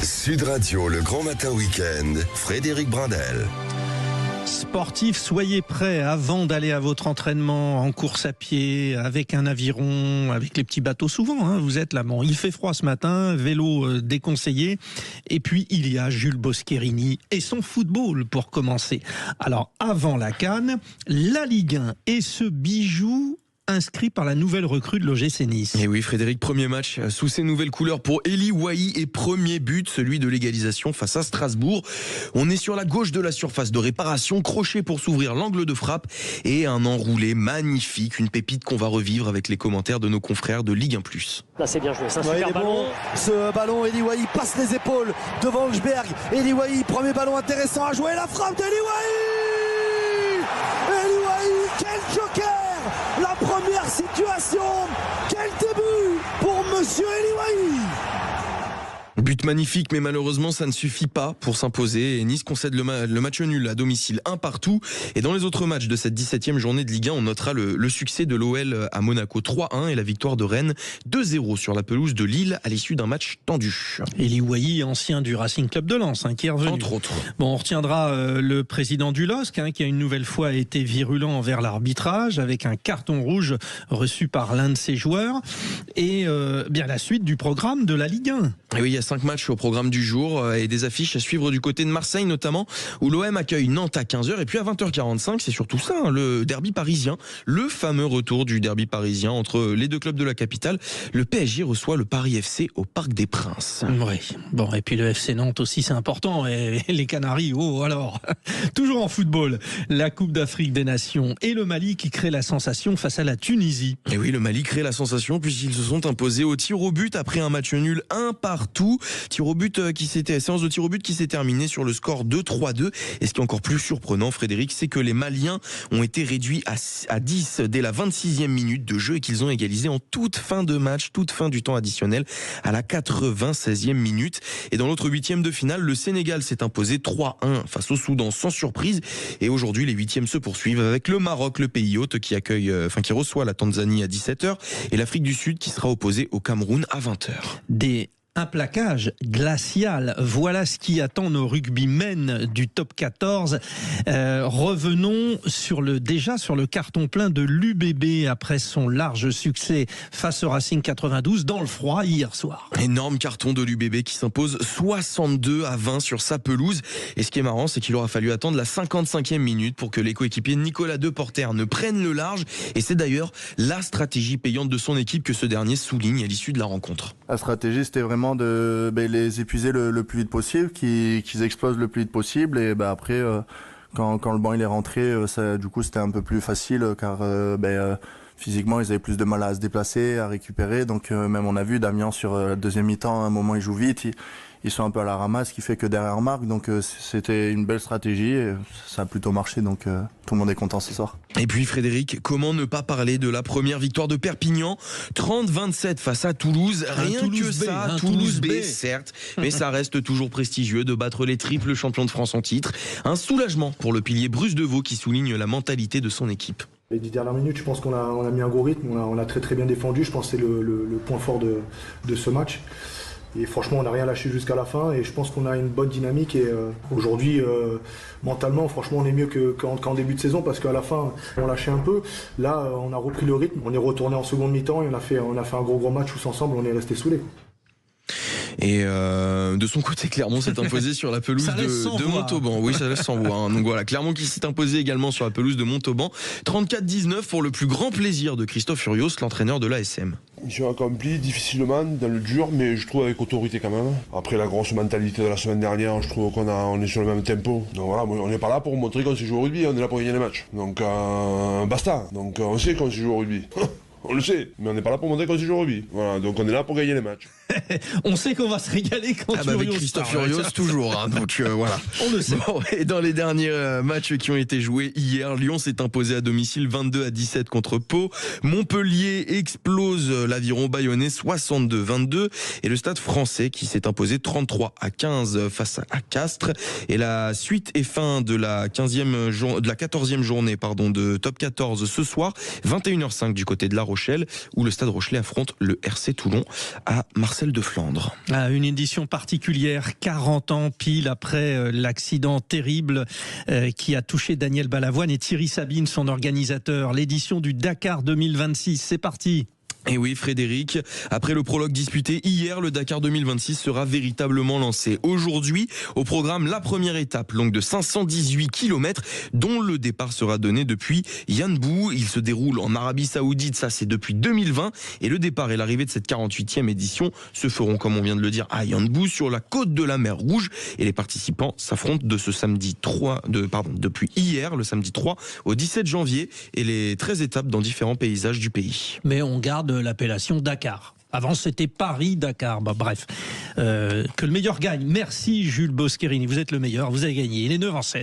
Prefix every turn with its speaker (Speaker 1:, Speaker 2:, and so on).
Speaker 1: Sud Radio, le grand matin week-end, Frédéric Brandel.
Speaker 2: Sportifs, soyez prêts avant d'aller à votre entraînement en course à pied, avec un aviron, avec les petits bateaux souvent. Vous êtes là, bon, il fait froid ce matin, vélo déconseillé. Et puis il y a Jules Boscherini et son football pour commencer. Alors avant la CAN, la Ligue 1 et ce bijou inscrit par la nouvelle recrue de l'OGC Nice.
Speaker 3: Et oui, Frédéric, premier match sous ses nouvelles couleurs pour Eli Wahi et premier but, celui de l'égalisation face à Strasbourg. On est sur la gauche de la surface de réparation, crochet pour s'ouvrir l'angle de frappe et un enroulé magnifique, une pépite qu'on va revivre avec les commentaires de nos confrères de Ligue 1+.
Speaker 4: Là c'est bien joué, c'est un super ballon.
Speaker 5: Ce ballon, Eli Wahi passe les épaules devant Ljberg. Eli Wahi, premier ballon intéressant à jouer, la frappe d'Eli Wahi. Eli Wahi, quel joker! La première situation, quel début pour Monsieur Eli Wahi.
Speaker 3: But magnifique, mais malheureusement ça ne suffit pas pour s'imposer. Et Nice concède le match nul à domicile 1-1. Et dans les autres matchs de cette 17e journée de Ligue 1, on notera le succès de l'OL à Monaco 3-1 et la victoire de Rennes 2-0 sur la pelouse de Lille à l'issue d'un match tendu.
Speaker 2: Eli Wahi, ancien du Racing Club de Lens, qui est revenu.
Speaker 3: Entre autres.
Speaker 2: Bon, on retiendra le président du LOSC, qui a une nouvelle fois été virulent envers l'arbitrage, avec un carton rouge reçu par l'un de ses joueurs. Et bien la suite du programme de la Ligue 1.
Speaker 3: Et oui, il y a 5 matchs au programme du jour et des affiches à suivre du côté de Marseille notamment, où l'OM accueille Nantes à 15h. Et puis à 20h45, c'est surtout ça, le derby parisien, le fameux retour du derby parisien entre les deux clubs de la capitale. Le PSG reçoit le Paris FC au Parc des Princes.
Speaker 2: Oui, bon, et puis le FC Nantes aussi, c'est important. Et les Canaries, oh alors, toujours en football, la Coupe d'Afrique des Nations et le Mali qui crée la sensation face à la Tunisie.
Speaker 3: Et oui, le Mali crée la sensation puisqu'ils se sont imposés au tir au but après un match nul 1-1. Séance de tir au but qui s'est terminée sur le score de 3-2. Et ce qui est encore plus surprenant, Frédéric, c'est que les Maliens ont été réduits à 10 dès la 26e minute de jeu et qu'ils ont égalisé en toute fin de match, toute fin du temps additionnel à la 96e minute. Et dans l'autre huitième de finale, le Sénégal s'est imposé 3-1 face au Soudan sans surprise. Et aujourd'hui, les huitièmes se poursuivent avec le Maroc, le pays hôte qui reçoit la Tanzanie à 17h et l'Afrique du Sud qui sera opposée au Cameroun à 20h.
Speaker 2: Un plaquage glacial, voilà ce qui attend nos rugbymen du top 14. Revenons sur le carton plein de l'UBB après son large succès face au Racing 92 dans le froid hier soir.
Speaker 3: Énorme carton de l'UBB qui s'impose 62-20 sur sa pelouse. Et ce qui est marrant, c'est qu'il aura fallu attendre la 55e minute pour que les coéquipiers de Nicolas Deporter ne prennent le large. Et c'est d'ailleurs la stratégie payante de son équipe que ce dernier souligne à l'issue de la rencontre.
Speaker 6: La stratégie, c'était vraiment de les épuiser le plus vite possible, qu'ils explosent le plus vite possible et après quand le banc il est rentré, du coup c'était un peu plus facile car physiquement ils avaient plus de mal à se déplacer, à récupérer, donc même on a vu Damien sur la deuxième mi-temps, à un moment il joue vite, ils sont un peu à la ramasse, ce qui fait que derrière marque, donc c'était une belle stratégie et ça a plutôt marché, donc tout le monde est content ce soir.
Speaker 3: Et puis Frédéric, comment ne pas parler de la première victoire de Perpignan, 30-27 face à Toulouse, rien
Speaker 2: Toulouse
Speaker 3: que
Speaker 2: B,
Speaker 3: ça, Toulouse B certes, mais ça reste toujours prestigieux de battre les triples champions de France en titre, un soulagement pour le pilier Bruce Deveau qui souligne la mentalité de son équipe.
Speaker 7: Les 10 dernières minutes, je pense qu'on a mis un gros rythme, on a très très bien défendu, je pense que c'est le point fort de ce match. Et franchement, on n'a rien lâché jusqu'à la fin et je pense qu'on a une bonne dynamique. Et aujourd'hui, mentalement, franchement, on est mieux qu'en début de saison parce qu'à la fin, on lâchait un peu. Là, on a repris le rythme, on est retourné en seconde mi-temps et on a fait un gros match tous ensemble, on est restés soudés.
Speaker 3: Et de son côté, Clermont s'est imposé sur la pelouse de Montauban. Oui, ça laisse sans voix. Donc voilà, Clermont qui s'est imposé également sur la pelouse de Montauban. 34-19 pour le plus grand plaisir de Christophe Furios, l'entraîneur de l'ASM.
Speaker 8: Mission accomplie difficilement, dans le dur, mais je trouve avec autorité quand même. Après la grosse mentalité de la semaine dernière, je trouve on est sur le même tempo. Donc voilà, on n'est pas là pour montrer qu'on sait jouer au rugby, on est là pour gagner les matchs. Donc basta. Donc on sait qu'on sait jouer au rugby. On le sait, mais on n'est pas là pour montrer qu'on sait jouer au rugby. Voilà, donc on est là pour gagner les matchs.
Speaker 2: On sait qu'on va se régaler quand
Speaker 3: avec Christophe Furios toujours. Donc voilà.
Speaker 2: On le sait.
Speaker 3: Bon, et dans les derniers matchs qui ont été joués hier, Lyon s'est imposé à domicile 22-17 contre Pau. Montpellier explose l'Aviron Bayonnais 62-22 et le Stade Français qui s'est imposé 33-15 face à Castres. Et la suite et fin de la 14e journée de top 14 ce soir, 21h05 du côté de La Rochelle. Rochelle, où le Stade Rochelais affronte le RC Toulon à Marcel de Flandre.
Speaker 2: Une édition particulière, 40 ans pile après l'accident terrible qui a touché Daniel Balavoine et Thierry Sabine, son organisateur. L'édition du Dakar 2026, c'est parti.
Speaker 3: Et oui, Frédéric, après le prologue disputé hier, le Dakar 2026 sera véritablement lancé. Aujourd'hui, au programme, la première étape, longue de 518 km, dont le départ sera donné depuis Yanbu. Il se déroule en Arabie Saoudite, ça c'est depuis 2020. Et le départ et l'arrivée de cette 48e édition se feront, comme on vient de le dire, à Yanbu, sur la côte de la mer Rouge. Et les participants s'affrontent depuis hier, le samedi 3 au 17 janvier, et les 13 étapes dans différents paysages du pays.
Speaker 2: Mais on garde l'appellation Dakar. Avant, c'était Paris-Dakar. Bref, que le meilleur gagne. Merci Jules Boscherini, vous êtes le meilleur, vous avez gagné. Il est 9h16.